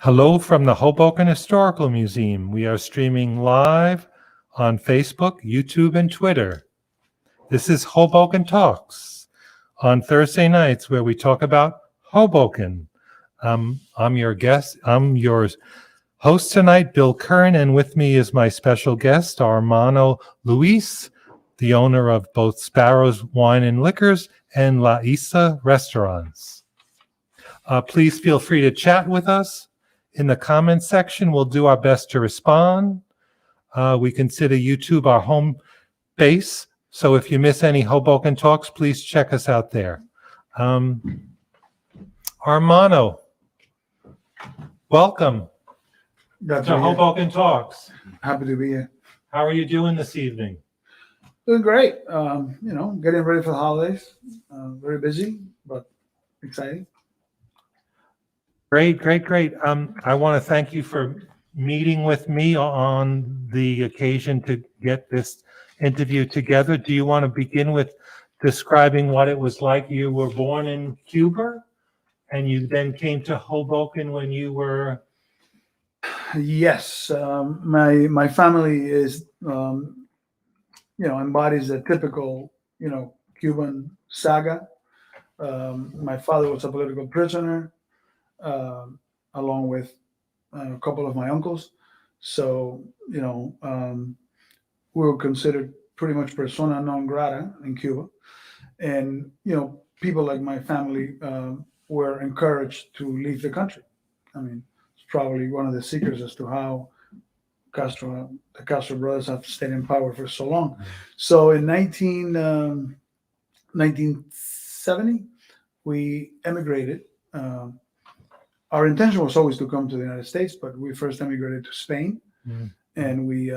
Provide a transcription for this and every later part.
Hello from the Hoboken Historical Museum. We are streaming live on Facebook, YouTube, and Twitter. This is Hoboken Talks on Thursday nights where we talk about Hoboken. I'm your guest. I'm your host tonight, Bill Curran, and with me is my special guest, Armando Luis, the owner of both Sparrows Wine and Liquors and La Isla Restaurants. Please feel free to chat with us in the comments section. We'll do our best to respond. We consider YouTube our home base, so if you miss any Hoboken Talks, please check us out there. Armando, welcome to Hoboken Talks. Happy to be here. How are you doing this evening? Doing great. Getting ready for the holidays. Very busy, but exciting. Great. I want to thank you for meeting with me on the occasion to get this interview together. Do you want to begin with describing what it was like? You were born in Cuba, and you then came to Hoboken when you were... Yes, my family is embodies a typical Cuban saga. My father was a political prisoner, along with a couple of my uncles. So we were considered pretty much persona non grata in Cuba, and people like my family were encouraged to leave the country. I mean, it's probably one of the secrets as to how the Castro brothers have stayed in power for so long. So in 1970, we emigrated. Our intention was always to come to the United States, but we first emigrated to Spain, and we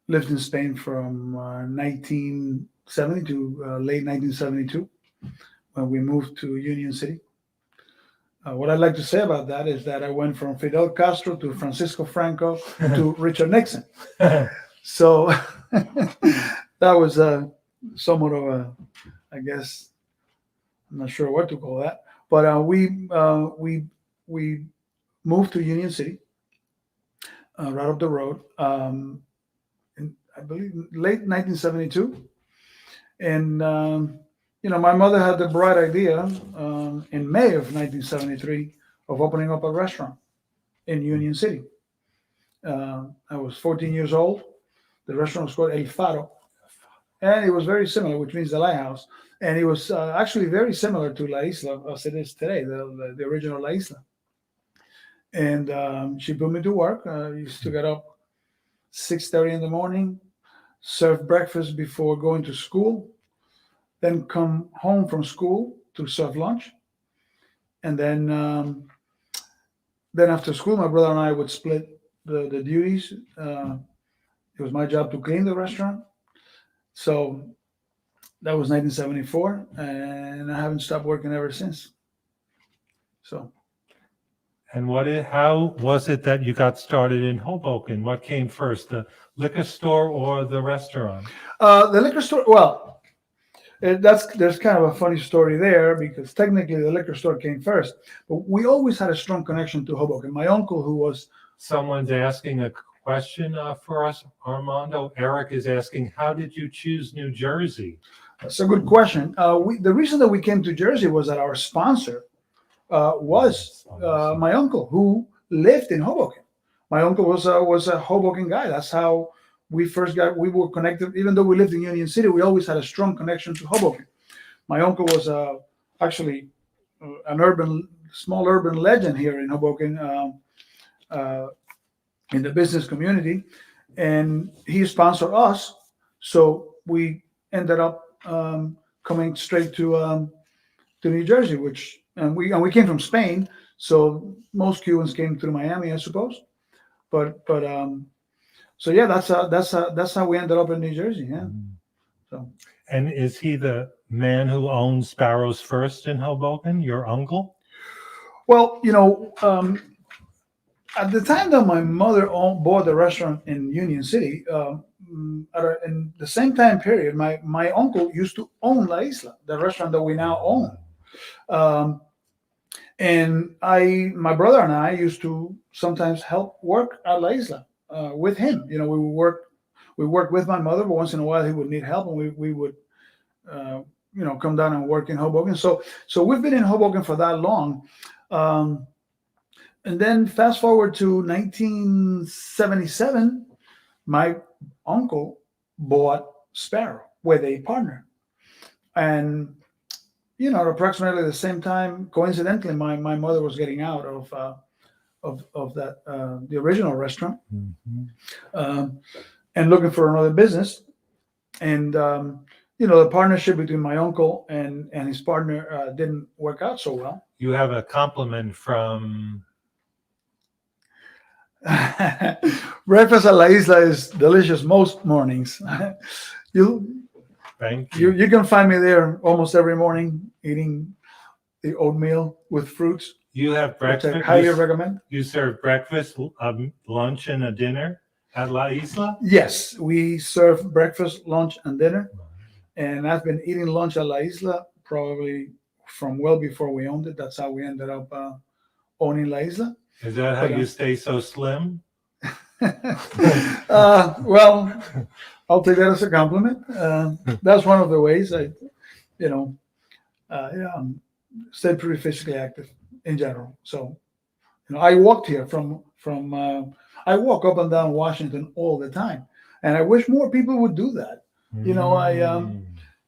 lived in Spain from 1970 to late 1972, when we moved to Union City. What I'd like to say about that is that I went from Fidel Castro to Francisco Franco to Richard Nixon. So that was somewhat of a, I guess, I'm not sure what to call that. But we moved to Union City, right up the road, in, I believe, late 1972. And my mother had the bright idea in May of 1973 of opening up a restaurant in Union City. I was 14 years old. The restaurant was called El Faro, and it was very similar, which means the lighthouse. And it was actually very similar to La Isla as it is today, the original La Isla. And she put me to work. I used to get up 6:30 in the morning, serve breakfast before going to school, then come home from school to serve lunch. And then after school, my brother and I would split the duties. It was my job to clean the restaurant. So that was 1974, and I haven't stopped working ever since. So. And how was it that you got started in Hoboken? What came first, the liquor store or the restaurant? The liquor store, well, there's kind of a funny story there, because technically the liquor store came first, but we always had a strong connection to Hoboken. My uncle, who was... Someone's asking a question for us, Armando. Eric is asking, how did you choose New Jersey? That's a good question. The reason that we came to Jersey was that our sponsor was my uncle, who lived in Hoboken. My uncle was a Hoboken guy. That's how we were connected. Even though we lived in Union City, we always had a strong connection to Hoboken. My uncle was actually an small urban legend here in Hoboken, in the business community, and he sponsored us. So we ended up coming straight to New Jersey, and we came from Spain, so most Cubans came through Miami, I suppose. So yeah, that's how we ended up in New Jersey. Yeah. So. And is he the man who owned Sparrows first in Hoboken, your uncle? Well, at the time that my mother bought the restaurant in Union City, in the same time period, my uncle used to own La Isla, the restaurant that we now own. And my brother and I used to sometimes help work at La Isla with him. We worked with my mother, but once in a while he would need help, and we would come down and work in Hoboken. So we've been in Hoboken for that long. Um, and then fast forward to 1977, my uncle bought Sparrow with a partner, and approximately the same time, coincidentally, my mother was getting out of that the original restaurant, Mhm. um, and looking for another business. And the partnership between my uncle and his partner didn't work out so well. You have a compliment from. Breakfast at La Isla is delicious most mornings. you, Thank you you. you can find me there almost every morning eating the oatmeal with fruits, You have which I breakfast. highly recommend. You serve breakfast, lunch, and a dinner at La Isla. Yes, we serve breakfast, lunch, and dinner. And I've been eating lunch at La Isla probably from well before we owned it. That's how we ended up owning La Isla. Is that how But, you stay so slim? Well, I'll take that as a compliment. That's one of the ways you know, stay pretty physically active in general. So, I walked here I walk up and down Washington all the time, and I wish more people would do that. You know, I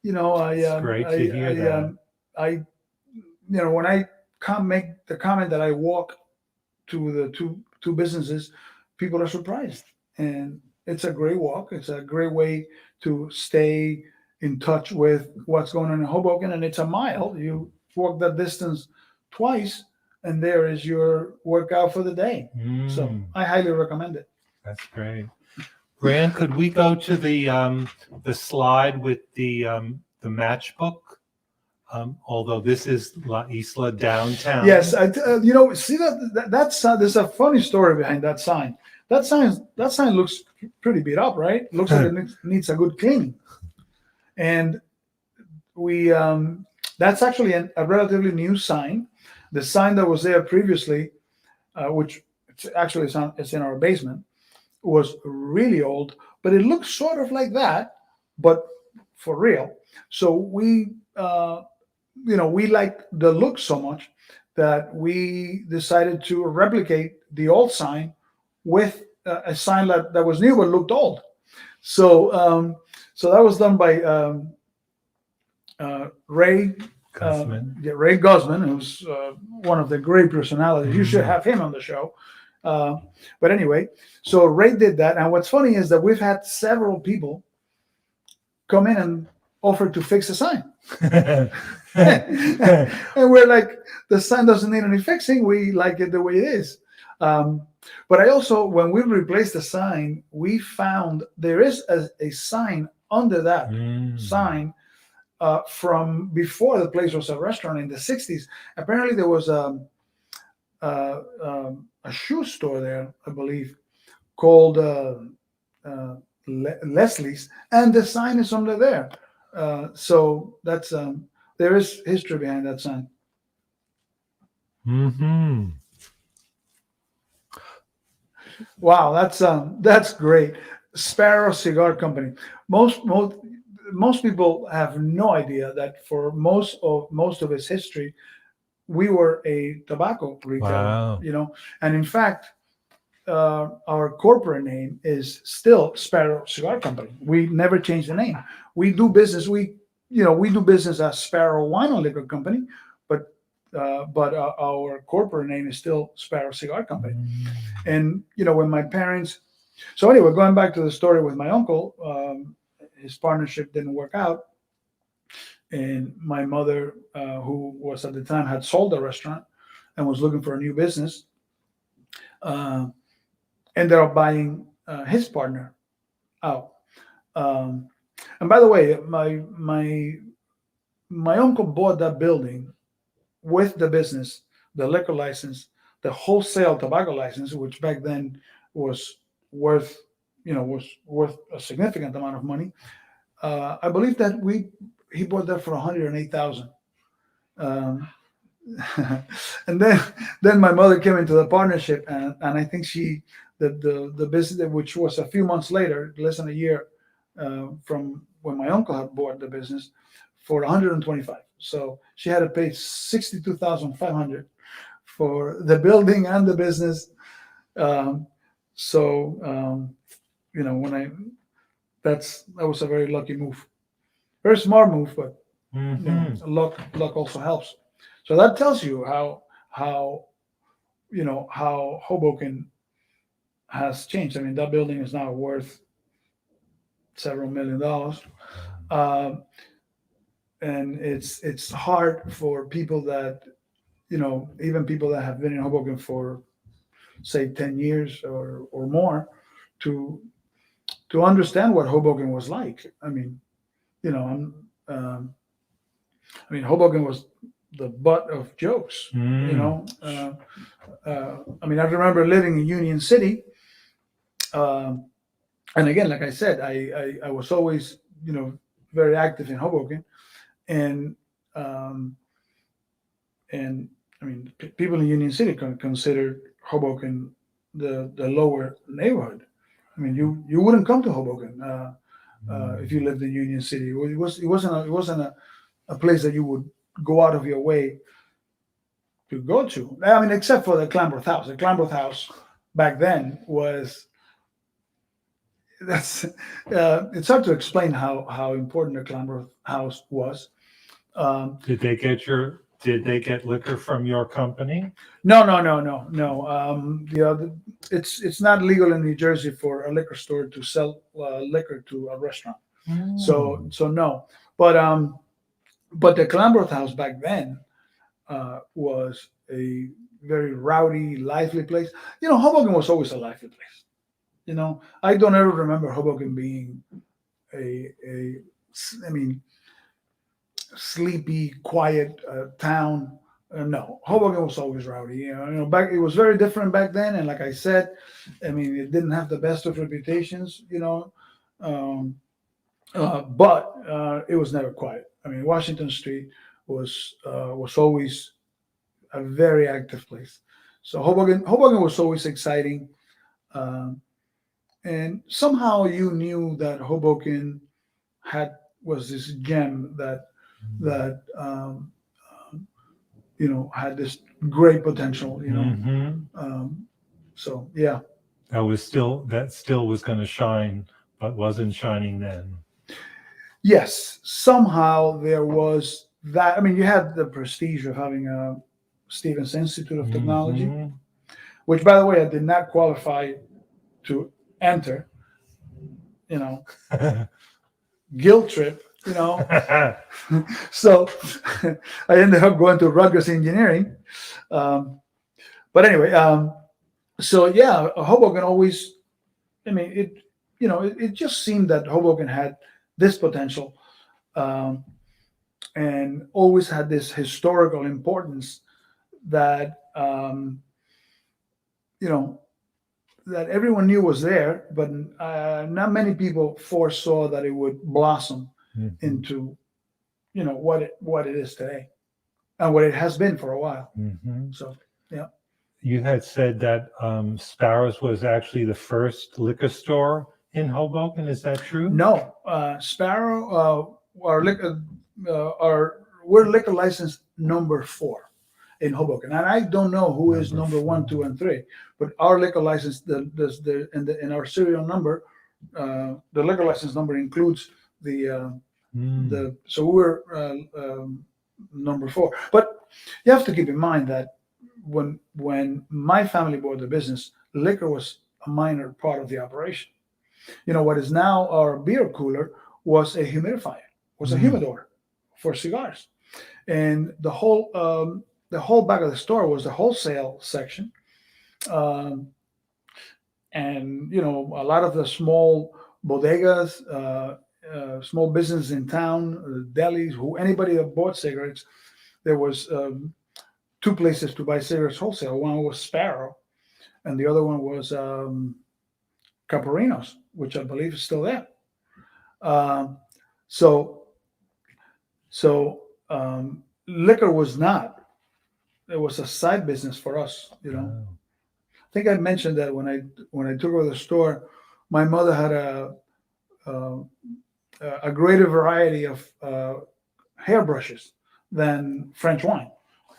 It's great to hear that. I when I make the comment that I walk to the two businesses, people are surprised, and it's a great walk. It's a great way to stay in touch with what's going on in Hoboken, and it's a mile. You walk that distance twice, and there is your workout for the day. So Mm, I highly recommend it. that's great. Rand, could we go to the slide with the matchbook? Although this is La Isla downtown. Yes, see that's there's a funny story behind that sign. That sign looks pretty beat up, right? Looks like it needs a good cleaning. And we that's actually a relatively new sign. The sign that was there previously, which it's in our basement, was really old, but it looks sort of like that, but for real. So we like the look so much that we decided to replicate the old sign with a sign that was new but looked old. So that was done by Ray Guzman. Ray Guzman, who's one of the great personalities. You should have him on the show. But anyway, so Ray did that, and what's funny is that we've had several people come in and offer to fix the sign. And we're like, the sign doesn't need any fixing. We like it the way it is. But I also, when we replaced the sign, we found there is a sign under that sign from before the place was a restaurant in the 60s. Apparently, there was a shoe store there, I believe, called Leslie's, and the sign is under there. So that's there is history behind that sign. Mm-hmm. Wow, that's great. Sparrow Cigar Company. Most people have no idea that for most of its history, we were a tobacco retailer. Wow. And in fact, our corporate name is still Sparrow Cigar Company. We never changed the name. We do business. We do business as Sparrow Wine Liquor Company, but our corporate name is still Sparrow Cigar Company. And when my parents, so anyway, going back to the story with my uncle, his partnership didn't work out, and my mother, who was at the time had sold the restaurant and was looking for a new business, ended up buying his partner out. And by the way, my uncle bought that building with the business, the liquor license, the wholesale tobacco license, which back then was worth a significant amount of money. I believe that he bought that for $108,000. and then my mother came into the partnership, and I think the business, which was a few months later, less than a year from when my uncle had bought the business, for 125. So she had to pay 62,500 for the building and the business. Um, so when that was a very lucky move, very smart move, but luck also helps. So that tells you how how Hoboken has changed. I mean, that building is now worth several $1 million, um, and it's hard for people that even people that have been in Hoboken for say 10 years or more to understand what Hoboken was like. I mean, you know, Hoboken was the butt of jokes. I mean, I remember living in Union City, um, and again, like I said, I was always very active in Hoboken, and um, and I mean, people in Union City consider Hoboken the lower neighborhood. I mean, you wouldn't come to Hoboken if you lived in Union City. It wasn't a place that you would go out of your way to go to. I mean, except for the Clanbrook House. The Clanbrook House back then was that's it's hard to explain how important the Clanbrook House was. Did they get liquor from your company? No, no, no, no, no. It's not legal in New Jersey for a liquor store to sell liquor to a restaurant. So no. But the Clanbrook House back then was a very rowdy, lively place. Hoboken was always a lively place. I don't ever remember Hoboken being a I mean, sleepy, quiet town. No, Hoboken was always rowdy. Back it was very different back then, and like I said, I mean, it didn't have the best of reputations. Um, but it was never quiet. I mean, Washington Street was always a very active place. So Hoboken was always exciting, um, and somehow you knew that Hoboken was this gem that had this great potential. So yeah. That still was going to shine, but wasn't shining then. Yes, somehow there was that. I mean, you had the prestige of having a Stevens Institute of Technology, which, by the way, I did not qualify to enter. Guilt trip. So I ended up going to Rutgers Engineering. But anyway, so yeah, Hoboken always. I mean, it just seemed that Hoboken had this potential, and always had this historical importance that that everyone knew was there, but not many people foresaw that it would blossom into what it is today, and what it has been for a while. So yeah. You had said that Sparrows was actually the first liquor store in Hoboken. Is that true? No, Sparrow, we're liquor license number 4 in Hoboken, and I don't know who is number 1, 2, and 3, but our liquor license, in our serial number, the liquor license number includes so we're number 4. But you have to keep in mind that when my family bought the business, liquor was a minor part of the operation. What is now our beer cooler was a humidifier, was a humidor for cigars, and the whole back of the store was the wholesale section, and a lot of the small bodegas, small businesses in town, delis, anybody that bought cigarettes. There was 2 places to buy cigarettes wholesale. One was Sparrow, and the other one was Caparinos, which I believe is still there. So liquor was not it was a side business for us. Oh. I think I mentioned that when I took over the store, my mother had a greater variety of hairbrushes than French wine.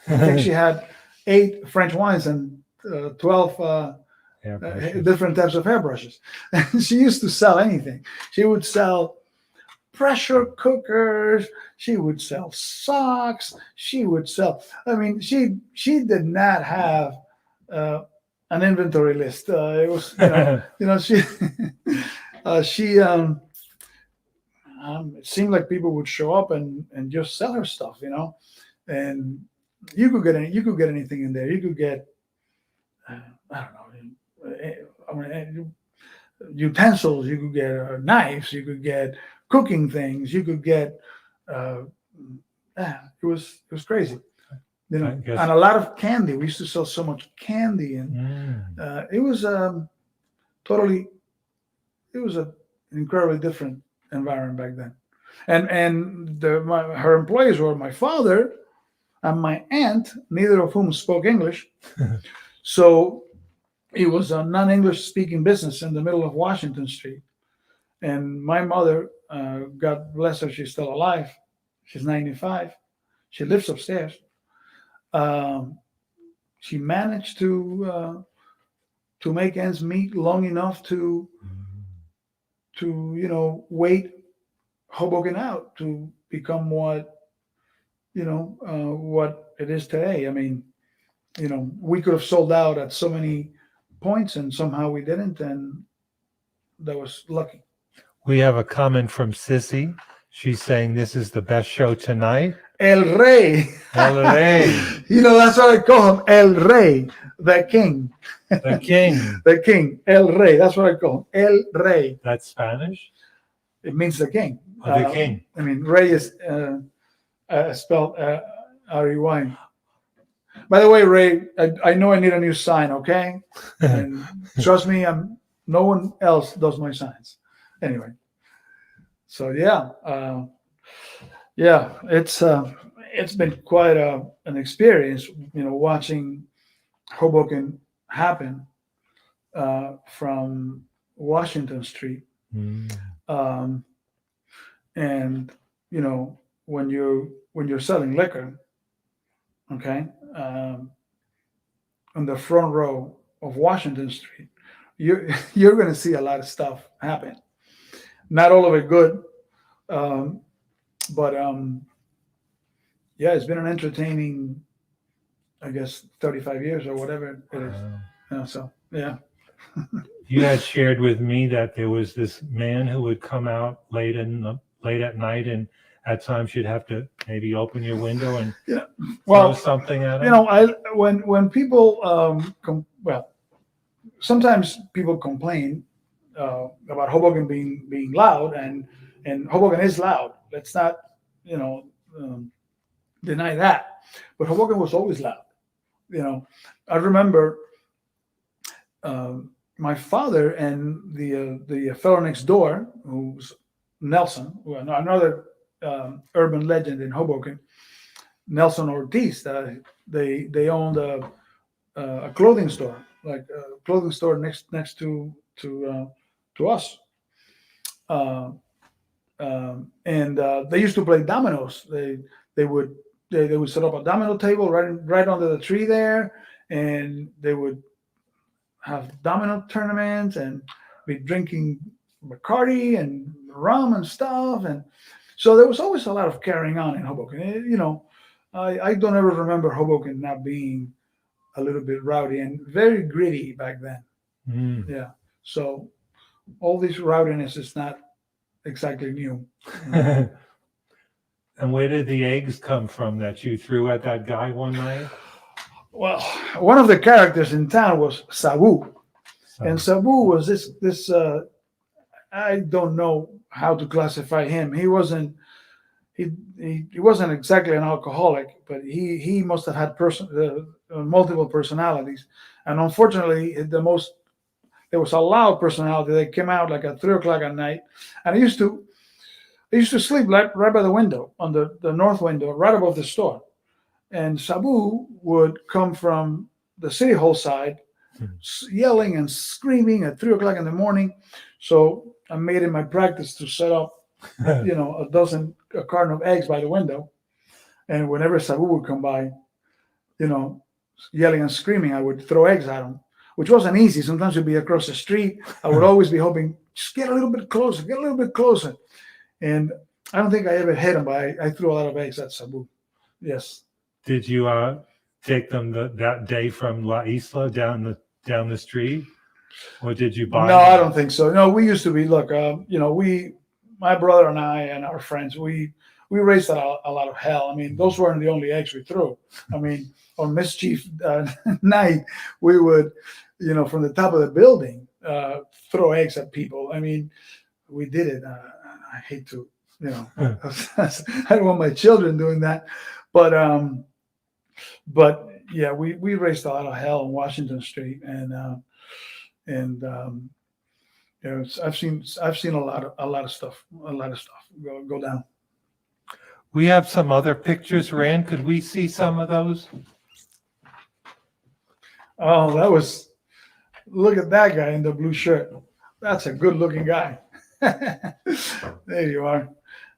I think she had 8 French wines and 12 Hairbrushes. different types of hairbrushes. And she used to sell anything. She would sell pressure cookers. She would sell socks. She would sell. I mean, she did not have an inventory list. It was she she it seemed like people would show up and just sell her stuff, and you could get anything in there. You could get I don't know, utensils. You could get knives. You could get cooking things. You could get it was crazy, and a lot of candy. We used to sell so much candy, and it was totally. It was an incredibly different environment back then, and her employees were my father and my aunt, neither of whom spoke English. So it was a non-English speaking business in the middle of Washington Street. And my mother, God bless her, she's still alive. She's 95. She lives upstairs. She managed to make ends meet long enough to wait Hoboken out to become what it is today. I mean, we could have sold out at so many points, and somehow we didn't, and that was lucky. We have a comment from Sissy. She's saying this is the best show tonight. El Rey. El Rey. That's what I call him. El Rey, the king. The king. The king. El Rey. That's what I call him. El Rey. That's Spanish? It means the king. Oh, the king. I mean, Rey is spelled R-E-Y. By the way, Rey, I know I need a new sign, okay? And trust me, no one else does my signs. Anyway, so it's been quite an experience, watching Hoboken happen from Washington Street, and when you're selling liquor, okay, on the front row of Washington Street, you're going to see a lot of stuff happen. Not all of it good, but it's been an entertaining, I guess, 35 years or whatever it is. So yeah. You had shared with me that there was this man who would come out late at night, and at times you'd have to maybe open your window and throw something at him. When people sometimes people complain about Hoboken being loud, and Hoboken is loud. Let's not deny that. But Hoboken was always loud. I remember my father and the fellow next door, who's Nelson, another urban legend in Hoboken, Nelson Ortiz. They owned a clothing store, like a clothing store next to us, and they used to play dominoes. They would set up a domino table right under the tree there, and they would have domino tournaments and be drinking Bacardi and rum and stuff, and so there was always a lot of carrying on in Hoboken. I don't ever remember Hoboken not being a little bit rowdy and very gritty back then. Yeah, so all this rowdiness is not exactly new. And where did the eggs come from that you threw at that guy one night? Well, one of the characters in town was Sabu. And Sabu was this I don't know how to classify him. He wasn't exactly an alcoholic, but he must have had multiple personalities. And unfortunately, there was a loud personality that came out like at 3:00 at night, and I used to sleep right by the window, on the north window, right above the store. and Sabu would come from the city hall side, yelling and screaming at 3 o'clock in the morning. So I made it my practice to set up, a carton of eggs by the window, and whenever Sabu would come by, you know, yelling and screaming, I would throw eggs at him, which wasn't easy. Sometimes it'd be across the street. I would always be hoping, just get a little bit closer, get a little bit closer. And I don't think I ever hit him, but I threw a lot of eggs at Sabu. Yes. Did you take them that day from La Isla down the street, or did you buy? No, them? I don't think so. No, we used to be. Look, my brother and I and our friends, we raised a lot of hell. I mean, those weren't the only eggs we threw. I mean, on mischief night, we would, from the top of the building, throw eggs at people. I mean, we did it. I hate to, I don't want my children doing that, but yeah, we raised a lot of hell on Washington Street, and I've seen a lot of stuff go down. We have some other pictures, Rand. Could we see some of those? Oh, look at that guy in the blue shirt. That's a good looking guy. There you are.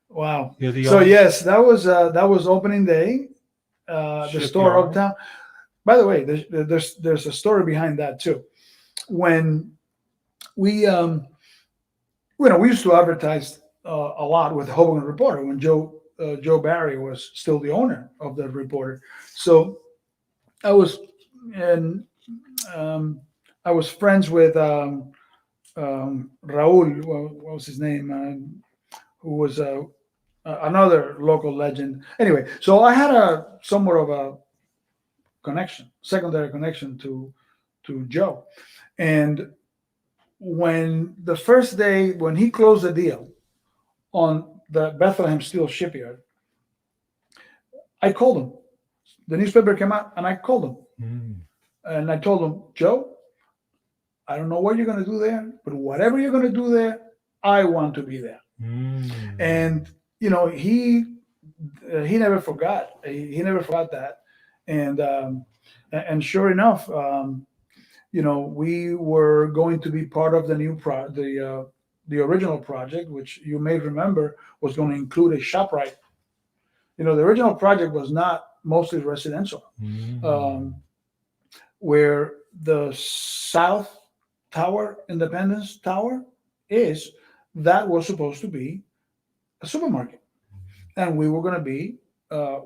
Wow. So yes, that was opening day. The store uptown. By the way, there's a story behind that too. When we we used to advertise a lot with the Hoboken Reporter when Joe Barry was still the owner of the Reporter. So I was friends with Raul. What was his name? Who was another local legend. Anyway, so I had somewhat of a secondary connection to Joe. And when the first day, when he closed the deal on the Bethlehem Steel Shipyard, I called him. The newspaper came out and I called him. And I told him, Joe, I don't know what you're going to do there, but whatever you're going to do there, I want to be there. And he never forgot. He never forgot that. And sure enough, we were going to be part of the new the original project, which you may remember was going to include a ShopRite. The original project was not mostly residential, where the South Tower, Independence Tower, that was supposed to be a supermarket, and we were going to be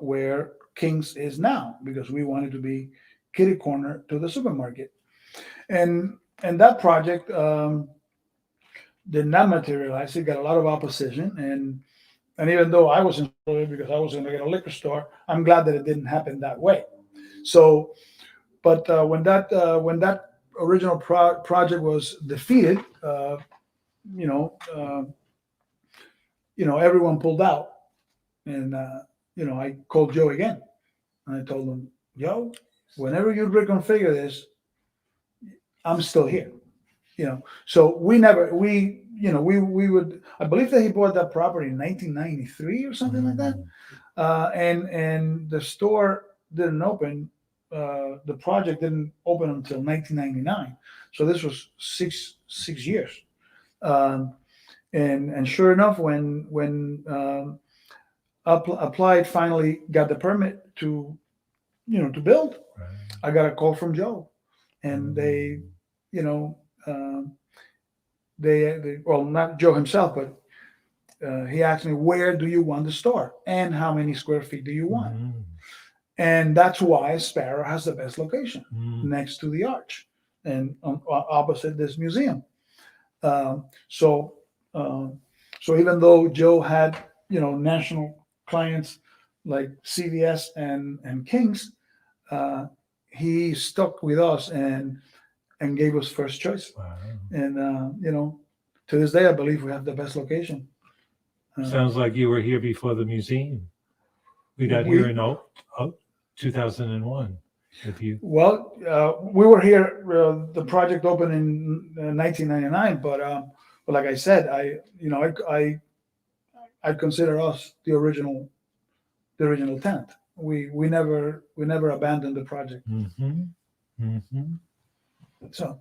where King's is now, because we wanted to be kitty corner to the supermarket. And that project did not materialize. It got a lot of opposition, and even though I was in it because I was going to get a liquor store, I'm glad that it didn't happen that way. So, but when that original project was defeated, everyone pulled out, and I called Joe again, and I told him, Joe, whenever you reconfigure this, I'm still here. So we would, I believe that he bought that property in 1993 or something like that. And the store didn't open, the project didn't open until 1999. So this was six years. And sure enough, when Applied finally got the permit to build, I got a call from Joe, and they well, not Joe himself, but he asked me, where do you want the store and how many square feet do you want? And that's why Sparrow has the best location next to the arch and opposite this museum. So even though Joe had national clients like CVS and King's, he stuck with us and gave us first choice. Wow. And to this day, I believe we have the best location. Sounds like you were here before the museum. We got here in 2001. Well, we were here. The project opened in 1999, but like I said, I consider us the original tenant. we never abandoned the project. Mm-hmm. Mm-hmm. So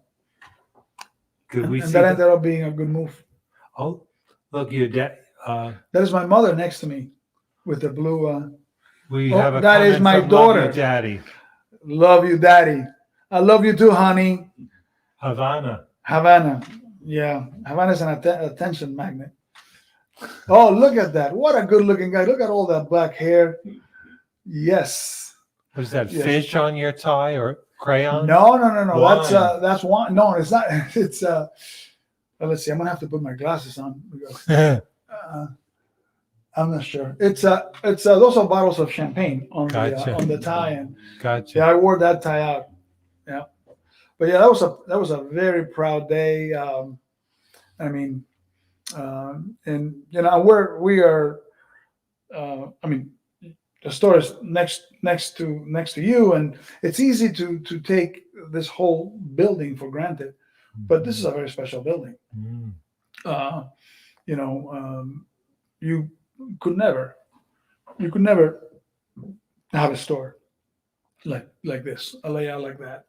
Could we and see that ended up being a good move. Oh, look, your dad. That is my mother next to me with the blue. We Oh, have a that is comment my from Love daughter. You Daddy. Love you, Daddy. I love you too, honey. Havana. Havana. Yeah, Havana's an attention magnet. Oh, look at that. What a good looking guy. Look at all that black hair. Yes. What is that? Yes. Fish on your tie or crayon? No. That's Wine. that's wine. No, it's not. It's let's see. I'm gonna have to put my glasses on because I'm not sure. It's those are bottles of champagne Gotcha. on the tie, and Gotcha. yeah, I wore that tie out. Yeah, but yeah, that was a very proud day. I mean, and you know, we are. I mean, the store is next to you, and it's easy to take this whole building for granted. But this is a very special building. Mm. You know, you could never have a store like this, a layout like that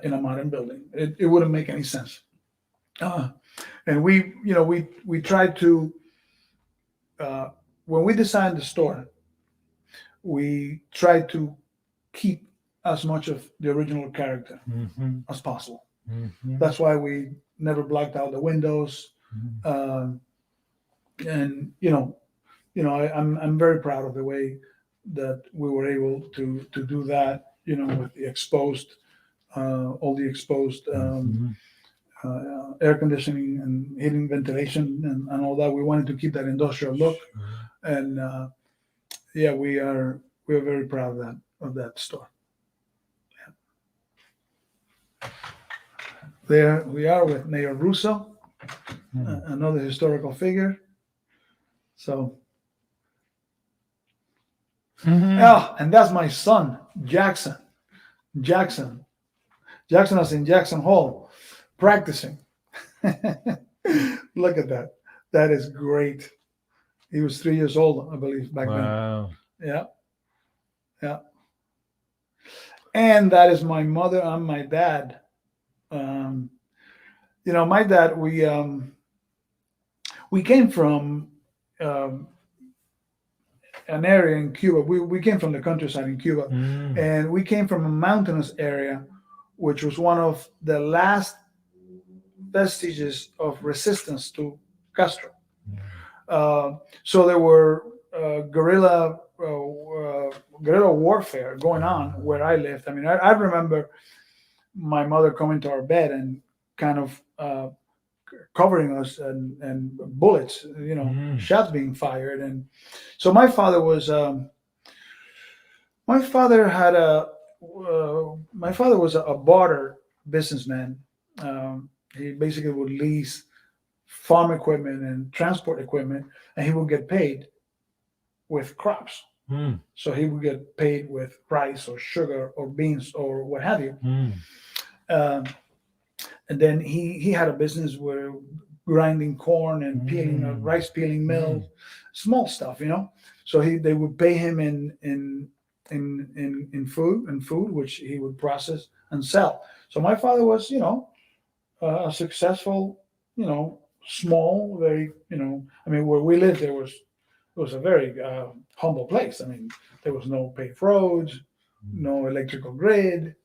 in a modern building. It wouldn't make any sense. And we tried to when we designed the store, we tried to keep as much of the original character Mm-hmm. as possible. Mm-hmm. That's why we never blocked out the windows. And I'm very proud of the way that we were able to do that. You know, with the exposed, all the exposed air conditioning and heating, ventilation, and all that. We wanted to keep that industrial look, and yeah, we are very proud of that store. Yeah. There we are with Mayor Russo, another historical figure. So, and that's my son, Jackson. Jackson is in Jackson Hall practicing. Look at that. That is great. He was 3 years old, I believe, back Wow. then. Yeah. And that is my mother and my dad. My dad, we came from an area in Cuba. We came from the countryside in Cuba, and we came from a mountainous area, which was one of the last vestiges of resistance to Castro. So there were guerrilla warfare going on where I lived. I mean, I remember my mother coming to our bed and kind of covering us and bullets, shots being fired. And so my father was a barter businessman. He basically would lease farm equipment and transport equipment, and he would get paid with crops. So he would get paid with rice or sugar or beans or what have you. And then he had a business where grinding corn and peeling a rice peeling mill, small stuff, So they would pay him in food which he would process and sell. So my father was, a successful, small, very, where we lived, it was a very humble place. I mean, there was no paved roads, no electrical grid.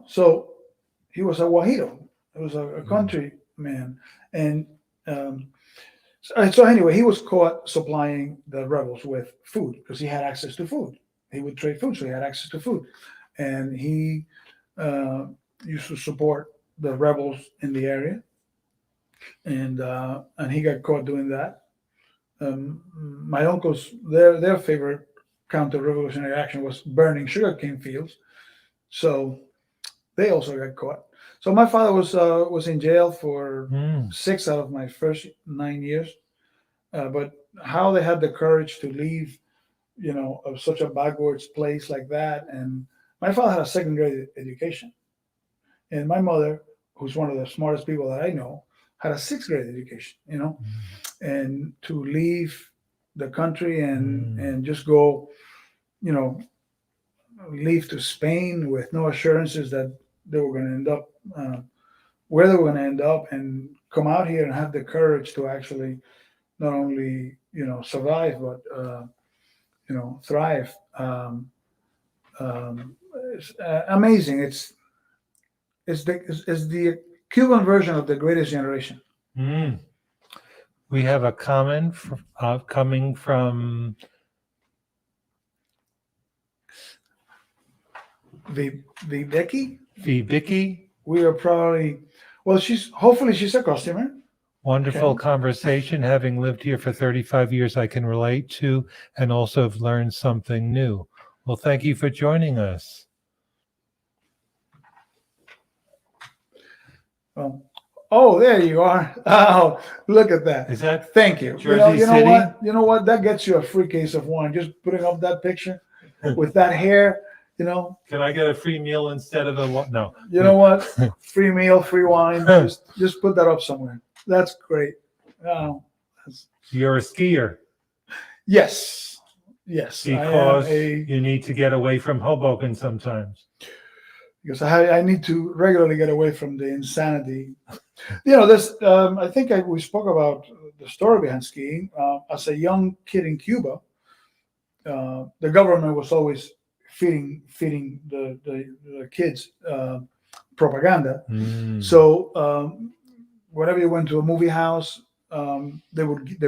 So he was a Guajiro. It was a country man. And so anyway, he was caught supplying the rebels with food because he had access to food. He would trade food, so he had access to food. And he used to support the rebels in the area. And he got caught doing that. My uncles, their favorite counter-revolutionary action was burning sugarcane fields. So they also got caught. So my father was in jail for 6 out of my first 9 years. But how they had the courage to leave, of such a backwards place like that. And my father had a second grade education. And my mother, who's one of the smartest people that I know, had a 6th grade education, And to leave the country and just go, you know, leave to Spain with no assurances that they were going to end up where they were going to end up, and come out here and have the courage to actually not only survive but thrive. It's amazing. It's the Cuban version of the Greatest Generation. Mm. We have a comment coming from Vicky. Vicky. We are probably hopefully she's a customer. Wonderful Okay. conversation. Having lived here for 35 years, I can relate to and also have learned something new. Well, thank you for joining us. Oh, there you are. Oh, look at that. Is that Thank you. Jersey You know City? what? You know what? That gets you a free case of wine. Just putting up that picture with that hair, Can I get a free meal instead of no? You know what? Free meal, free wine. Just put that up somewhere. That's great. Oh, You're a skier yes. because I am you need to get away from Hoboken sometimes. because I need to regularly get away from the insanity. This I think we spoke about the story behind skiing. As a young kid in Cuba, the government was always feeding the kids propaganda. Mm. So whenever you went to a movie house, they would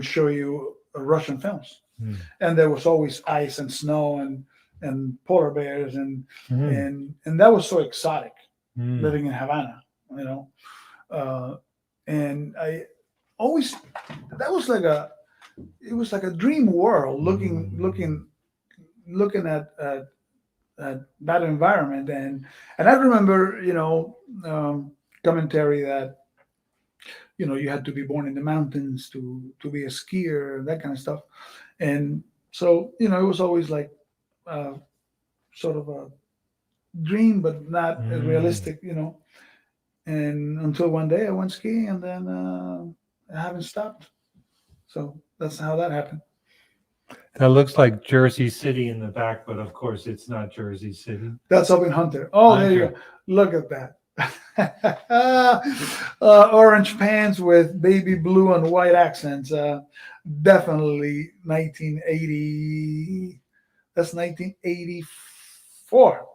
show you Russian films, and there was always ice and snow and polar bears and that was so exotic living in Havana, and I always that was like a dream world looking at that environment, and I remember commentary that you had to be born in the mountains to be a skier and that kind of stuff, and so it was always like sort of a dream but not realistic, and until one day I went skiing, and then I haven't stopped. So that's how that happened. That looks like Jersey City in the back, but of course it's not Jersey City. That's up in Hunter. Oh, there you go. Look at that. Orange pants with baby blue and white accents. Definitely 1980. That's 1984.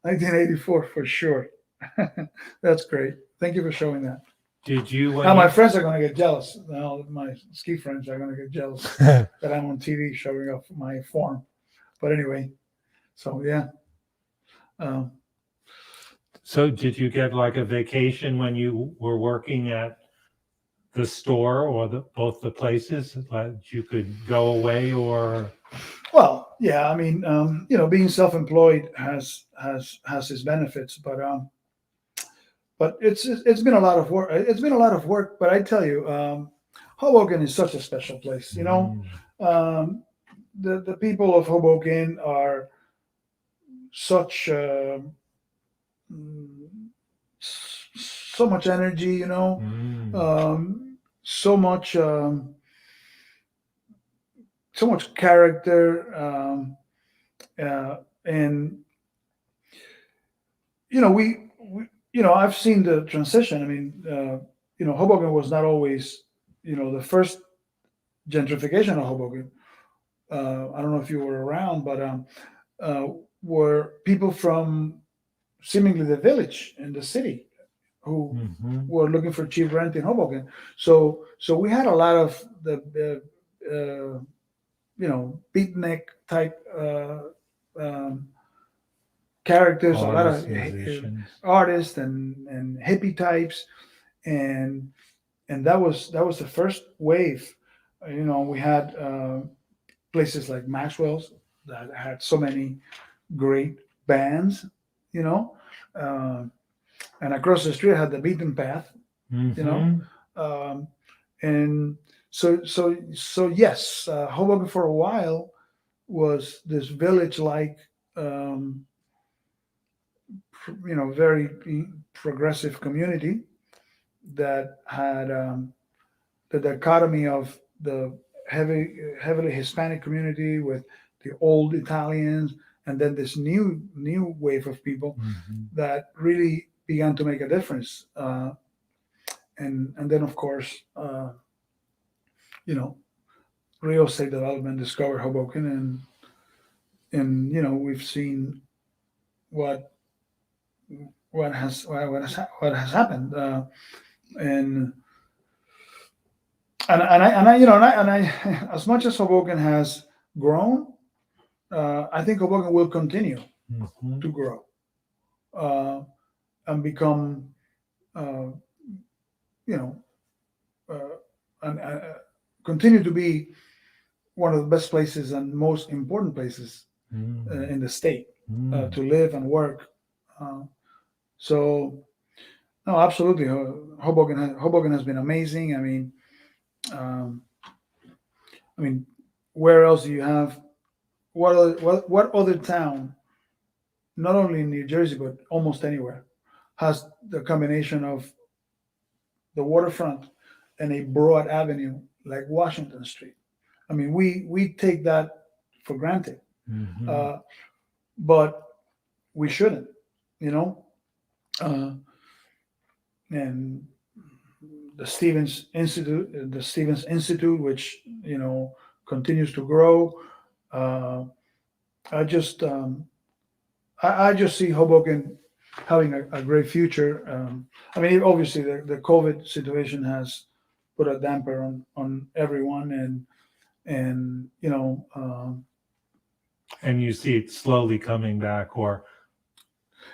1984 for sure. That's great. Thank you for showing that. Did you? Now my friends are going to get jealous. Now my ski friends are going to get jealous that I'm on TV showing off my form. But anyway, so yeah. So did you get like a vacation when you were working at the store or both the places? Like you could go away or? Well, yeah. I mean, being self-employed has its benefits, but it's been a lot of work. It's been a lot of work, but I tell you, Hoboken is such a special place. The people of Hoboken are such so much energy. So much character, and we I've seen the transition. I mean, Hoboken was not always, the first gentrification of Hoboken. I don't know if you were around, but were people from seemingly the village and the city who were looking for cheap rent in Hoboken. So we had a lot of the beatnik type characters, a lot of artists and hippie types, and that was the first wave. We had places like Maxwell's that had so many great bands, and across the street had the Beaten Path, and so yes, Hoboken for a while was this village-like, very progressive community that had the dichotomy of the heavily Hispanic community with the old Italians, and then this new wave of people Mhm. that really began to make a difference. And then of course, you know, real estate development discovered Hoboken, and we've seen what what has happened, and and I as much as Hoboken has grown, I think Hoboken will continue Mhm. to grow, uh, and become, uh, you know, uh, and continue to be one of the best places and most important places Mm. in the state Mm. to live and work. Uh, so no, absolutely, Hoboken has been amazing. Um, I mean, where else do you have what other town, not only in New Jersey but almost anywhere, has the combination of the waterfront and a broad avenue like Washington Street? I mean, we take that for granted, Mhm. uh, but we shouldn't, you know. Uh, and the Stevens Institute, which continues to grow. Uh, I just I just see Hoboken having a great future. I mean, obviously the COVID situation has put a damper on everyone, and And you see it slowly coming back, or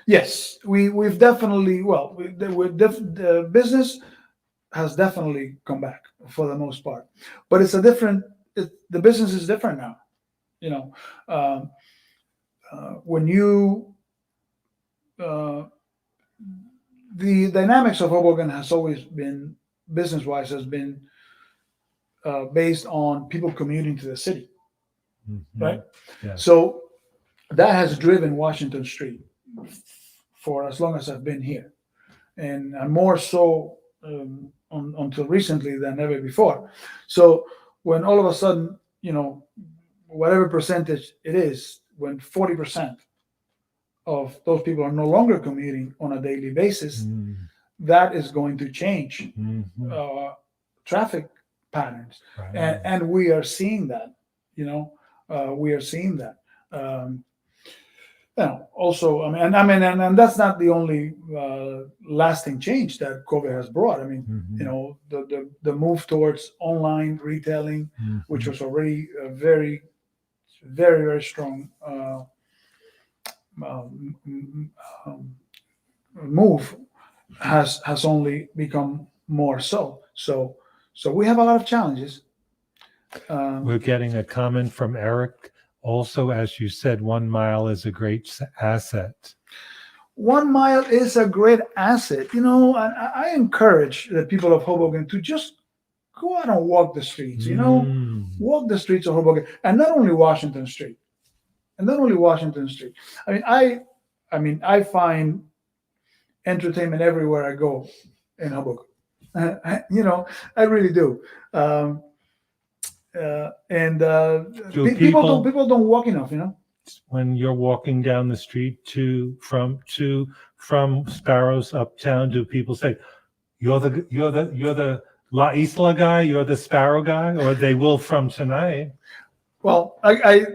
yes, we've definitely, well, the business has definitely come back for the most part, but it's a different. The business is different now. You know, um, when you uh, the dynamics of Hoboken has always been, business wise, has been based on people commuting to the city, right? Mhm. Yes. So that has driven Washington Street for as long as I've been here, and more so until recently than ever before. So when all of a sudden, whatever percentage it is, when 40% of those people are no longer commuting on a daily basis, Mm. that is going to change Mhm. uh, traffic patterns, and Right. and we are seeing that. We are seeing that. Um, Also, and that's not the only lasting change that COVID has brought. I mean, Mhm. the move towards online retailing, which Mhm. was already a very, very, very strong um, um, move, has only become more so. So we have a lot of challenges. We're Um, getting a comment from Eric. Also, as you said, 1 mile is a great asset. 1 mile is a great asset. I encourage the people of Hoboken to just go out and walk the streets. Mm. Walk the streets of Hoboken, and not only Washington Street, and not only Washington Street. I find entertainment everywhere I go in Hoboken. I really do. Um, and Do people, people don't walk enough. when you're walking down the street from Sparrows uptown, do people say, you're the La Isla guy, you're the Sparrow guy, or they will from tonight? Well, I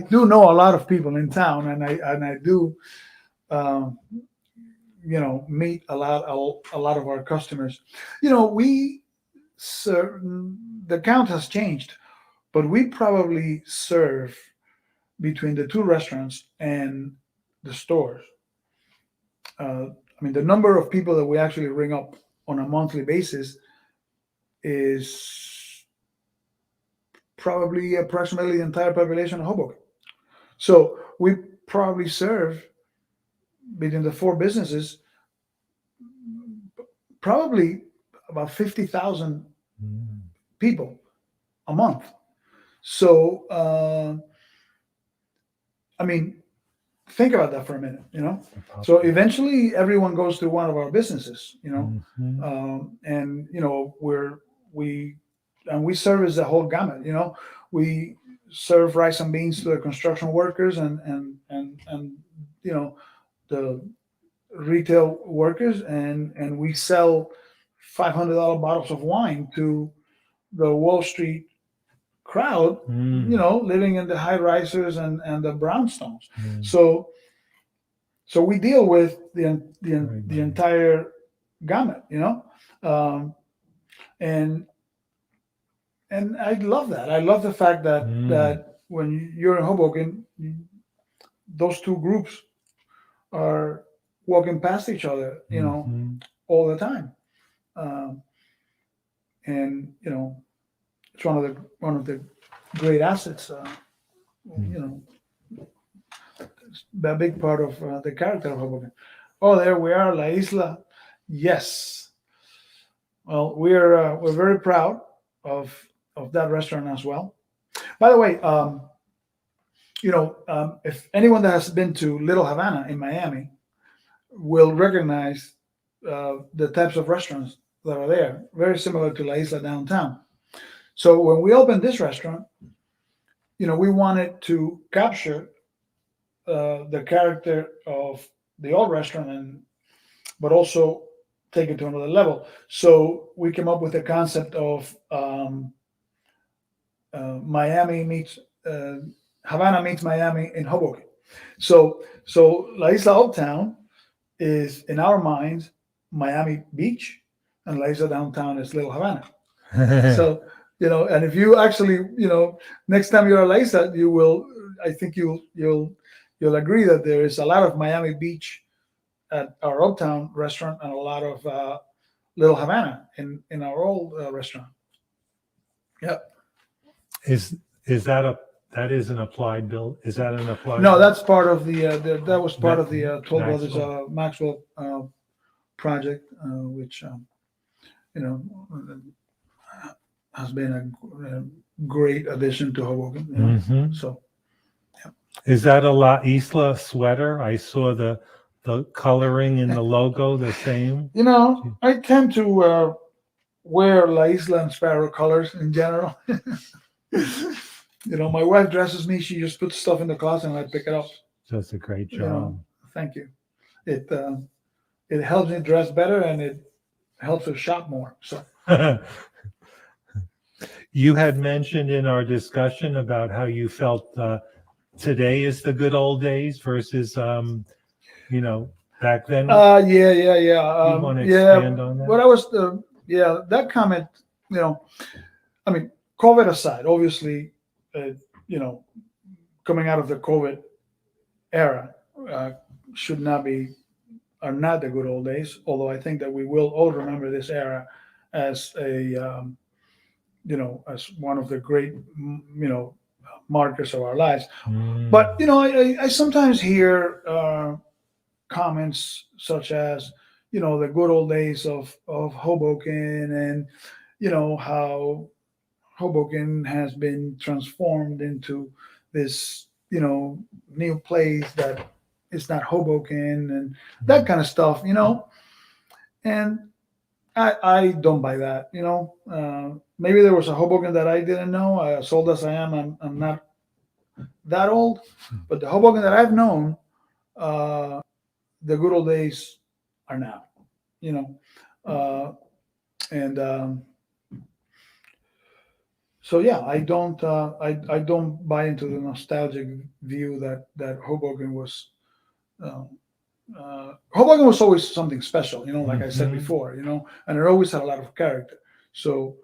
do know a lot of people in town, and I do um, meet a lot of our customers. We the count has changed, but we probably serve, between the two restaurants and the stores. The number of people that we actually ring up on a monthly basis is probably approximately the entire population of Hoboken. So we probably serve, between the four businesses, probably about 50,000 Mm. people a month. So I mean, think about that for a minute, So eventually, everyone goes through one of our businesses, and we service the whole gamut. We serve rice and beans to the construction workers and the retail workers, and we sell $500 bottles of wine to the Wall Street crowd, living in the high risers and the brownstones. So we deal with the entire gamut, and I love that. I love the fact that when you're in Hoboken, those two groups are walking past each other, all the time, and it's one of the great assets, a big part of the character of Hoboken. Oh, there we are, La Isla. Yes. Well, we're very proud of that restaurant as well. By the way, if anyone that has been to Little Havana in Miami will recognize the types of restaurants that are there, very similar to La Isla downtown. So when we opened this restaurant, we wanted to capture the character of the old restaurant, but also take it to another level. So we came up with the concept of Miami meets Havana meets Miami in Hoboken. So La Isla Uptown is, in our minds, Miami Beach, and La Isla Downtown is Little Havana. So and if you actually next time you're at La Isla, you will. I think you'll agree that there is a lot of Miami Beach at our Uptown restaurant and a lot of Little Havana in our old restaurant. Yep. Is that is an applied bill? Is that an applied? No, bill? that's part of that was part of the 12 Brothers Maxwell project, which has been a great addition to Hoboken. So. Is that a La Isla sweater? I saw the coloring in the logo the same. I tend to wear La Isla and Sparrow colors in general. My wife dresses me. She just puts stuff in the closet and I pick it up. Does a great job. Thank you. It helps me dress better and it helps her shop more. So. You had mentioned in our discussion about how you felt today is the good old days versus, back then. Yeah. You want to expand on that? What I was, that comment, COVID aside, obviously, coming out of the COVID era are not the good old days. Although I think that we will all remember this era as as one of the great, markers of our lives. But I sometimes hear comments such as the good old days of Hoboken, and how Hoboken has been transformed into this new place that is not Hoboken, and that kind of stuff, and I don't buy that. Maybe there was a Hoboken that I didn't know. As old as I am, I'm not that old, but the Hoboken that I've known, the good old days are now, and so yeah, I don't buy into the nostalgic view that Hoboken was. Hoboken was always something special, like I said before, and it always had a lot of character. So,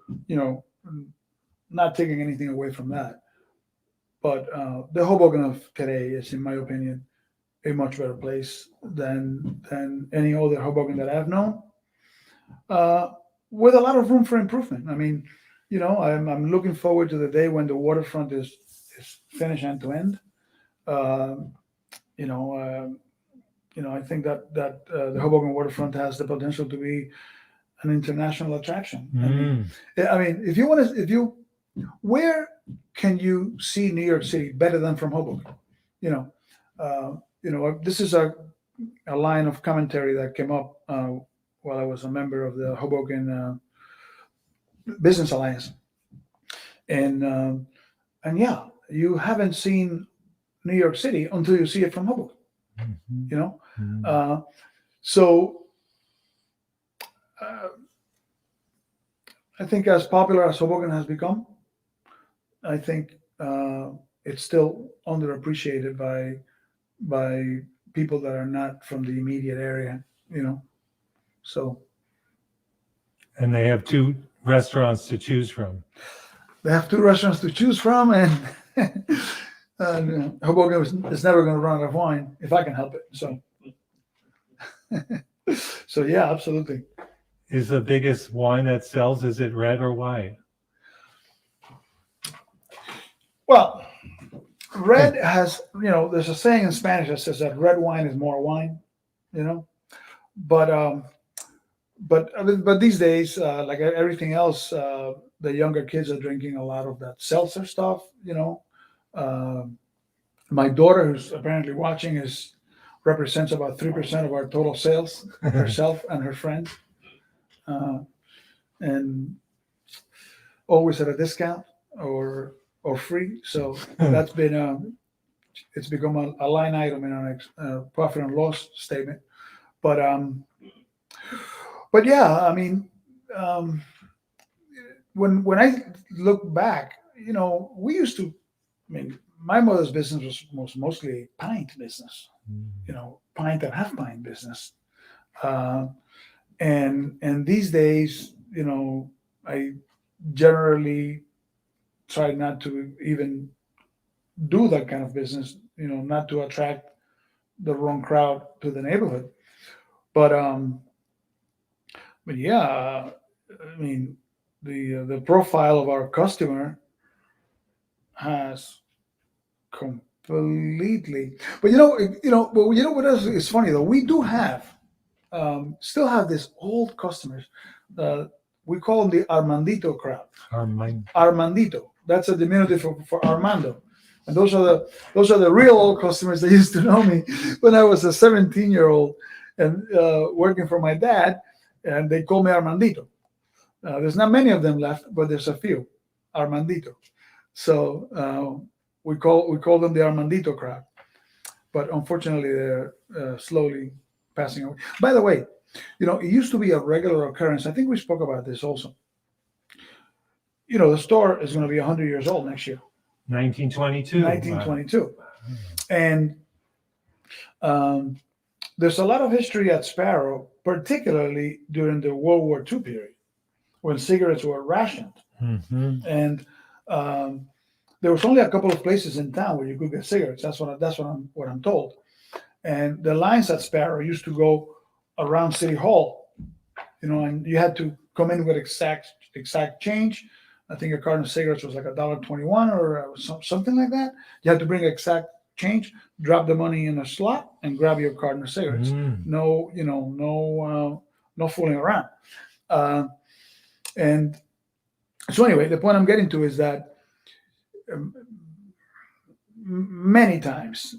not taking anything away from that. But the Hoboken of today is, in my opinion, a much better place than any other Hoboken that I've known, with a lot of room for improvement. I mean, I'm looking forward to the day when the waterfront is finished end to end. I think that the Hoboken waterfront has the potential to be an international attraction. I mean, where can you see New York City better than from Hoboken? this is a line of commentary that came up while I was a member of the Hoboken Business Alliance, and yeah, you haven't seen New York City until you see it from Hoboken. Mhm. You know, Mhm. so uh, I think as popular as Hoboken has become, I think it's still underappreciated by people that are not from the immediate area. So And they have two restaurants to choose from. they have two restaurants to choose from, and Hoboken is never going to run out of wine if I can help it. So yeah, absolutely. Is the biggest wine that sells, is it red or white? Well, red has, there's a saying in Spanish that says that red wine is more wine, you know, but but these days, like everything else, the younger kids are drinking a lot of that seltzer stuff. Um my daughter, who's apparently watching, is represents about 3% of our total sales, herself and her friends, uh, and always at a discount or free. So that's been it's become a line item in our profit and loss statement. But yeah, I mean, um, when I look back, we used to. I mean, my mother's business was mostly a pint business. Pint and half pint business. Uh, and these days, I generally try not to even do that kind of business. Not to attract the wrong crowd to the neighborhood. But yeah, I mean, the profile of our customer has completely. But what else is funny though? We do have still have this old customers. Uh, we call them the Armandito crowd. Armand. Armandito. That's a diminutive for Armando. And those are the real old customers that used to know me when I was a 17-year-old and working for my dad, and they call me Armandito. There's not many of them left, but there's a few, Armandito. So we call them the Armandito crowd. But unfortunately, they're slowly passing away. By the way, it used to be a regular occurrence. I think we spoke about this also. The store is going to be 100 years old next year, 1922. 1922. And um, there's a lot of history at Sparrow, particularly during the World War II period, when cigarettes were rationed. Mm-hmm. And there was only a couple of places in town where you could get cigarettes. That's what I'm told. And the lines at Sparrow used to go around City Hall, and you had to come in with exact change. I think a carton of cigarettes was like $1.21 or something like that. You had to bring exact change, drop the money in a slot, and grab your carton of cigarettes. No, no fooling around. And so anyway, the point I'm getting to is that many times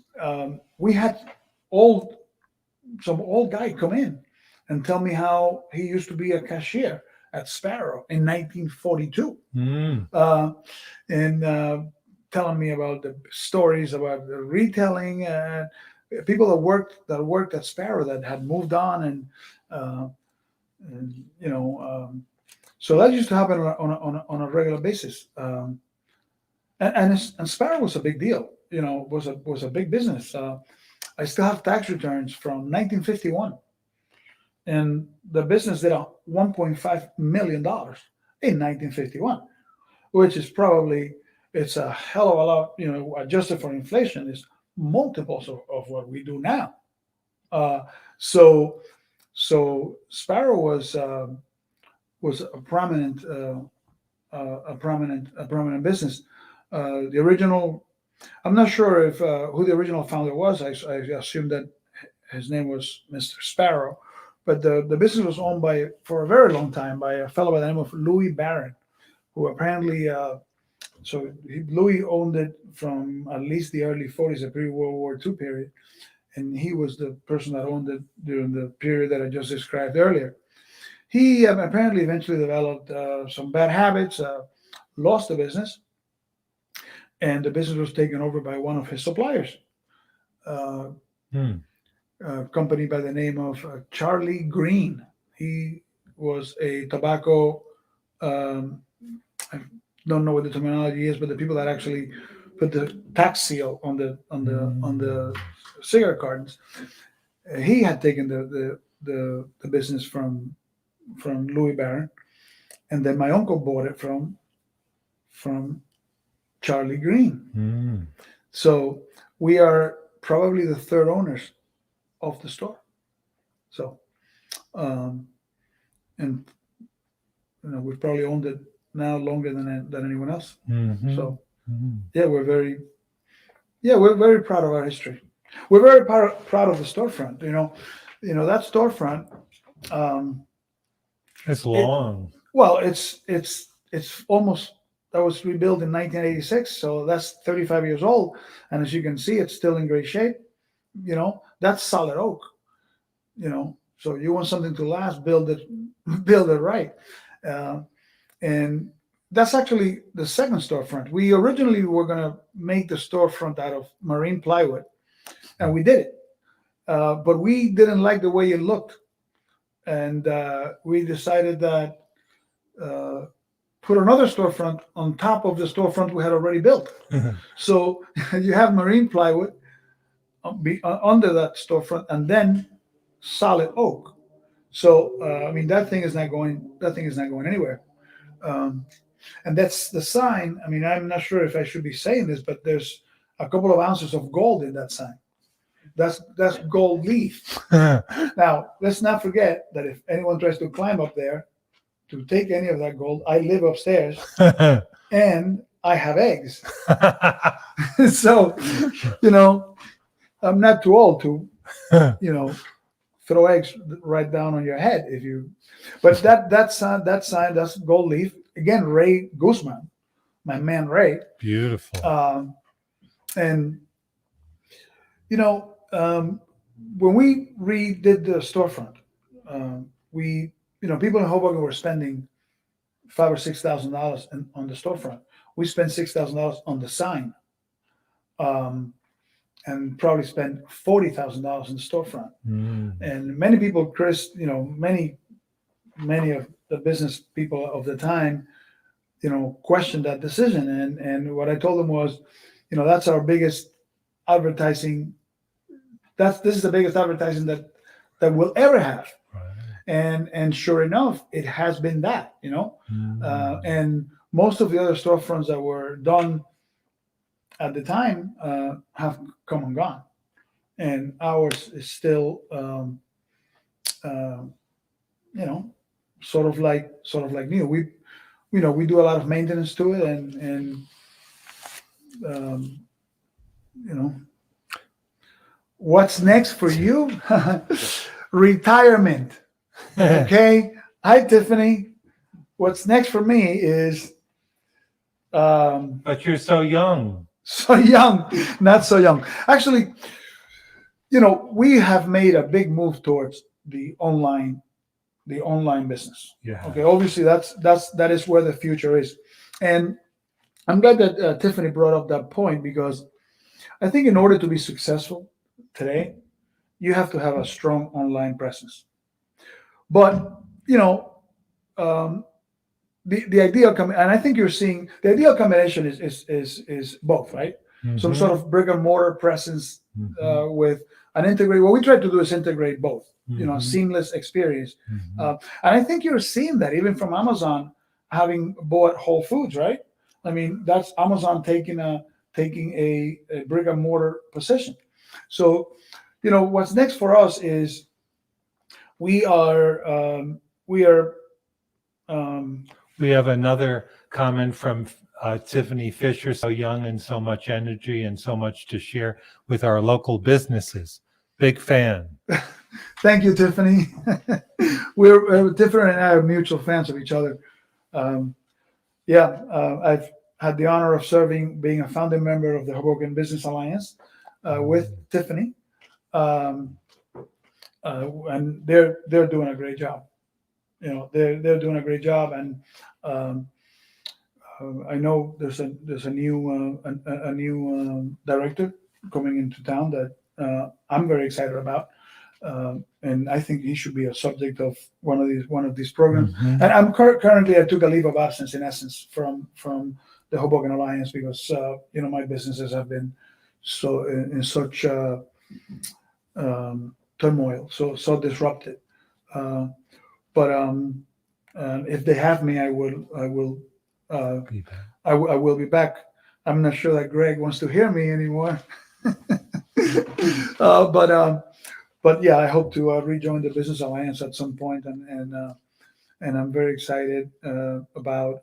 we had some old guy come in and tell me how he used to be a cashier at Sparrow in 1942, and telling me about the stories about the retailing, people that worked at Sparrow that had moved on, so that used to happen on a regular basis, and Sparrow was a big deal, was a big business. I still have tax returns from 1951. And the business did $1.5 million in 1951, which is it's a hell of a lot, adjusted for inflation, is multiples of what we do now. So Sparrow was a prominent business. The original, I'm not sure if who the original founder was. I assume that his name was Mr. Sparrow. But the business was owned for a very long time by a fellow by the name of Louis Barron, who apparently, Louis owned it from at least the early 40s, the pre-World War II period, and he was the person that owned it during the period that I just described earlier. He apparently eventually developed some bad habits, lost the business, and the business was taken over by one of his suppliers, uh, a company by the name of Charlie Green. He was a tobacco. Um, I don't know what the terminology is, but the people that actually put the tax seal on the cigar cartons. He had taken the business from Louis Barron, and then my uncle bought it from Charlie Green. So we are probably the third owners of the store. So, and we've probably owned it now longer than anyone else. So, yeah, we're very proud of our history. We're very proud of the storefront. That storefront. It's long. It's almost, that was rebuilt in 1986, so that's 35 years old, and as you can see, it's still in great shape. That's solid oak. So you want something to last, build it right. And that's actually the second storefront. We originally were going to make the storefront out of marine plywood, and we did it. But we didn't like the way it looked. And we decided that put another storefront on top of the storefront we had already built. So you have marine plywood under that storefront, and then solid oak. So that thing is not going anywhere. And that's the sign. I'm not sure if I should be saying this, but there's a couple of ounces of gold in that sign. That's gold leaf. Now, let's not forget that if anyone tries to climb up there to take any of that gold, I live upstairs and I have eggs. So, I'm not too old to, throw eggs right down on your head if you. But that sign, that's gold leaf. Again, Rey Guzman, my man Rey. Beautiful. And when we redid the storefront, people in Hoboken were spending $5,000 or $6,000 on the storefront. We spent $6,000 on the sign, and probably spent $40,000 in the storefront. And many people, Chris, many of the business people of the time, questioned that decision. And what I told them was, that's our biggest advertising. This is the biggest advertising that we'll ever have. Right. And sure enough, it has been that, and most of the other storefronts that were done at the time have come and gone, and ours is still, sort of like new. We do a lot of maintenance to it, and what's next for you? Retirement. Okay. Hi, Tiffany. What's next for me is. But you're so young. So young, not so young. Actually, we have made a big move towards the online business. Yeah. Okay. Obviously, that is where the future is, and I'm glad that Tiffany brought up that point, because I think in order to be successful today, you have to have a strong online presence. But the ideal and I think you're seeing the ideal combination is both, right? Some sort of brick and mortar presence with an integrate. What we try to do is integrate both. A seamless experience. And I think you're seeing that even from Amazon having bought Whole Foods, right? That's Amazon taking a brick and mortar position. So, what's next for us is we have another comment from Tiffany Fisher. So young and so much energy and so much to share with our local businesses. Big fan. Thank you, Tiffany. We're Tiffany and I are mutual fans of each other. I've had the honor of being a founding member of the Hoboken Business Alliance with Tiffany. um, and they're doing a great job. They're doing a great job, and um, I know there's a new director coming into town that I'm very excited about, and I think he should be a subject of one of these programs. Mhm. And currently I took a leave of absence in essence from the Hoboken Alliance because my businesses have been so in such turmoil, so disrupted. Uh, but if they have me, I will. Uh, Be back. I will be back. I'm not sure that Greg wants to hear me anymore. uh, but um, but yeah, I hope to rejoin the Business Alliance at some point, and I'm very excited about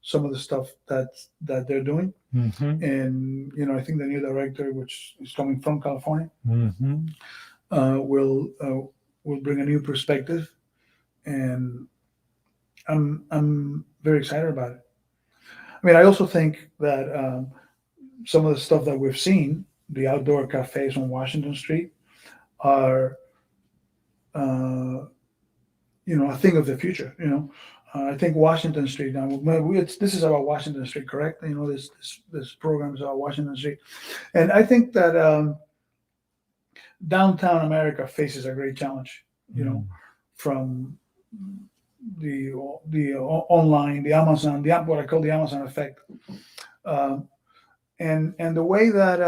some of the stuff that they're doing. Mhm. And I think the new director, which is coming from California, Mhm. uh, will uh, will bring a new perspective, and I'm very excited about it. I mean, I also think that some of the stuff that we've seen, the outdoor cafes on Washington Street, are uh, a thing of the future. I think Washington Street. Now, this is about Washington Street, correct? This program is about Washington Street, and I think that downtown America faces a great challenge. Mm. From the online, the Amazon, what I call the Amazon effect, um, and the way that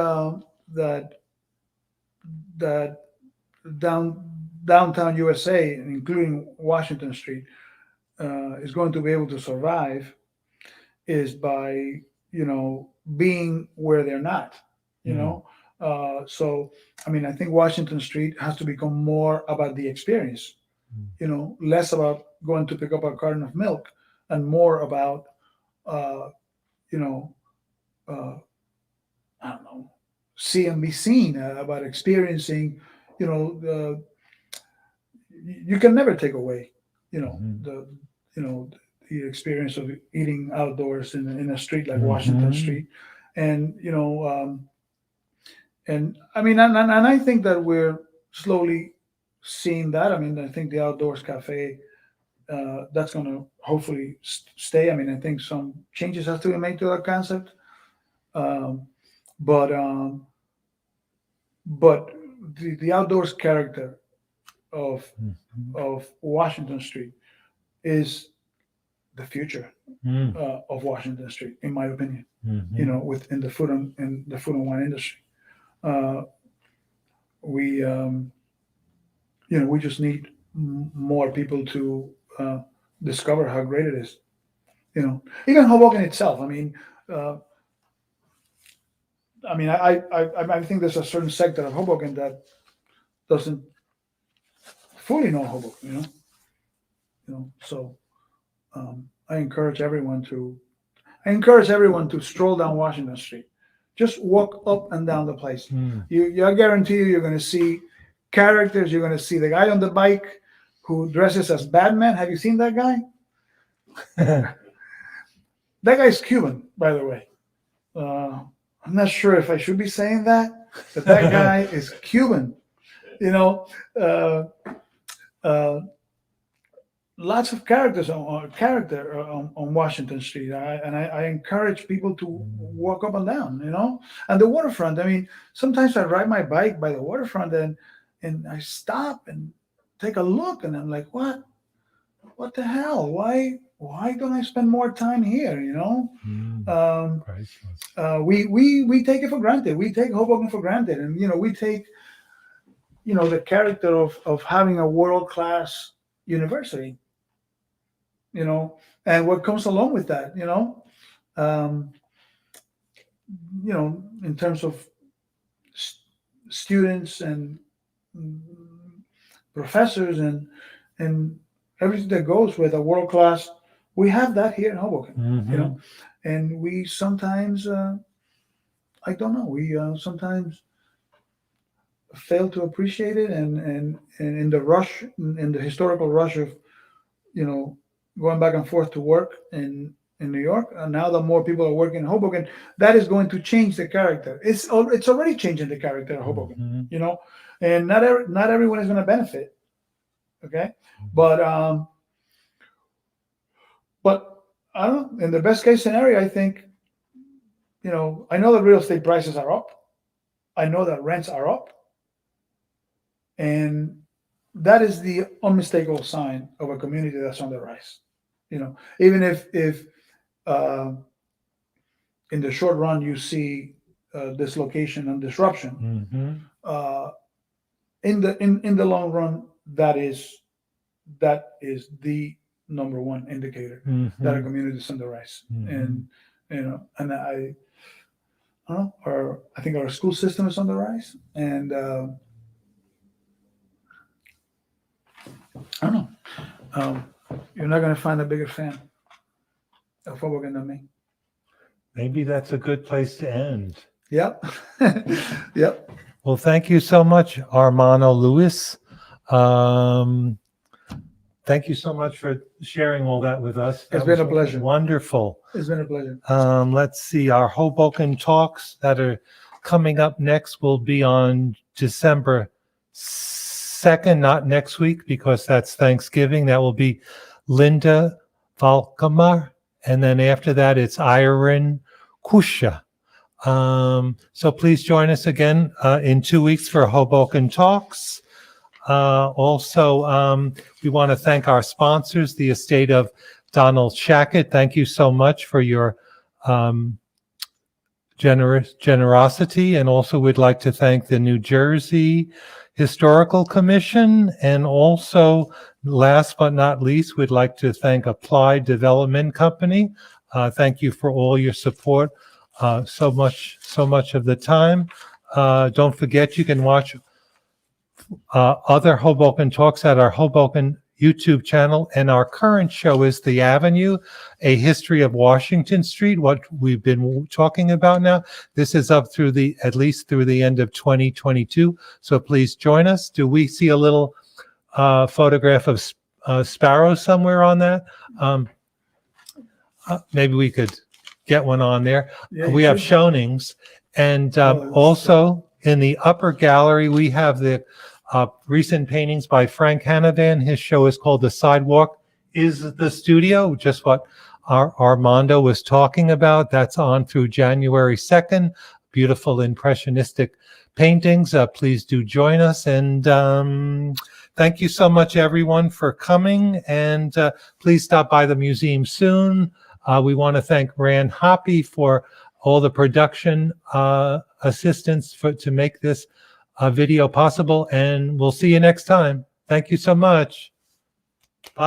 that downtown USA, including Washington Street, is going to be able to survive is by being where they're not. You Mm. know, so I mean, I think Washington Street has to become more about the experience. Less about going to pick up a carton of milk, and more about uh, you know, uh, I don't know, see and be seen, about experiencing. The You can never take away, Mhm. the experience of eating outdoors in a street like Washington Mhm. Street, and I mean, and I think that we're slowly seeing that. I mean, I think the outdoors cafe, that's going to hopefully stay. I mean, I think some changes have to be made to that concept, um, but but the outdoors character of Mhm. Washington Street is the future Mm. of Washington Street, in my opinion. Mhm. Within the food and wine industry, uh, we we just need more people to discover how great it is. Even Hoboken itself. Uh, I think there's a certain sector of Hoboken that doesn't fully know Hoboken. So I encourage everyone to stroll down Washington Street. Just walk up and down the place. Mm. I guarantee you're going to see characters. You're going to see the guy on the bike who dresses as Batman. Have you seen that guy? That guy's Cuban, by the way. I'm not sure if I should be saying that, but that guy is Cuban. You know, uh, uh, Lots of characters on Washington Street, I encourage people to walk up and down, and the waterfront. I mean, sometimes I ride my bike by the waterfront, and I stop and take a look, and I'm like, what the hell? Why don't I spend more time here? Mm. Um, Priceless. we take it for granted. We take Hoboken for granted, and we take the character of having a world class university, and what comes along with that, um, in terms of st- students and mm, professors and everything that goes with a world class. We have that here in Hoboken, Mhm. and we sometimes, I don't know, we sometimes fail to appreciate it, and in the in the historical rush of, you know, going back and forth to work, in New York, and now that more people are working in Hoboken, that is going to change the character. It's already changing the character of Hoboken, Mhm. you know, and not everyone is going to benefit. Okay, but I don't know. In the best case scenario, I think, you know, I know that real estate prices are up. I know that rents are up, and that is the unmistakable sign of a community that's on the rise. You know, even if uh, in the short run you see dislocation and disruption, Mhm. uh, in the long run, that is the number one indicator that a Mhm. community is on the rise. Mhm. And you know, and I don't know, I think our school system is on the rise, and I don't know. You're not going to find a bigger fan of Hoboken than me. Maybe that's a good place to end. Yep. Yep. Well, thank you so much, Armando Luis. Um, Thank you so much for sharing all that with us. It's That been was a pleasure. Wonderful. It's been a pleasure. Let's see, our Hoboken talks that are coming up next will be on December 2nd, not next week because that's Thanksgiving. That will be Linda Valkamar. And then after that, it's Irene Kusha. So please join us again in 2 weeks for Hoboken Talks. Also, we want to thank our sponsors, the estate of Donald Shackett. Thank you so much for your generosity. And also we'd like to thank the New Jersey Historical Commission. And also, last but not least, we'd like to thank Applied Development Company. Thank you for all your support so much of the time. Don't forget, you can watch other Hoboken talks at our Hoboken YouTube channel. And our current show is The Avenue, A History of Washington Street, what we've been talking about now. This is up through at least through the end of 2022. So please join us. Do we see a little photograph of Sparrow somewhere on that? Maybe we could get one on there. Yeah, We you have should. shownings. And Oh, also in the upper gallery, we have the recent paintings by Frank Hanavan. His show is called The Sidewalk is the Studio, just what Armando was talking about. That's on through January 2nd. Beautiful impressionistic paintings. Please do join us. And thank you so much, everyone, for coming. And please stop by the museum soon. We want to thank Rand Hoppy for all the production assistance to make this video possible. And we'll see you next time. Thank you so much. Bye.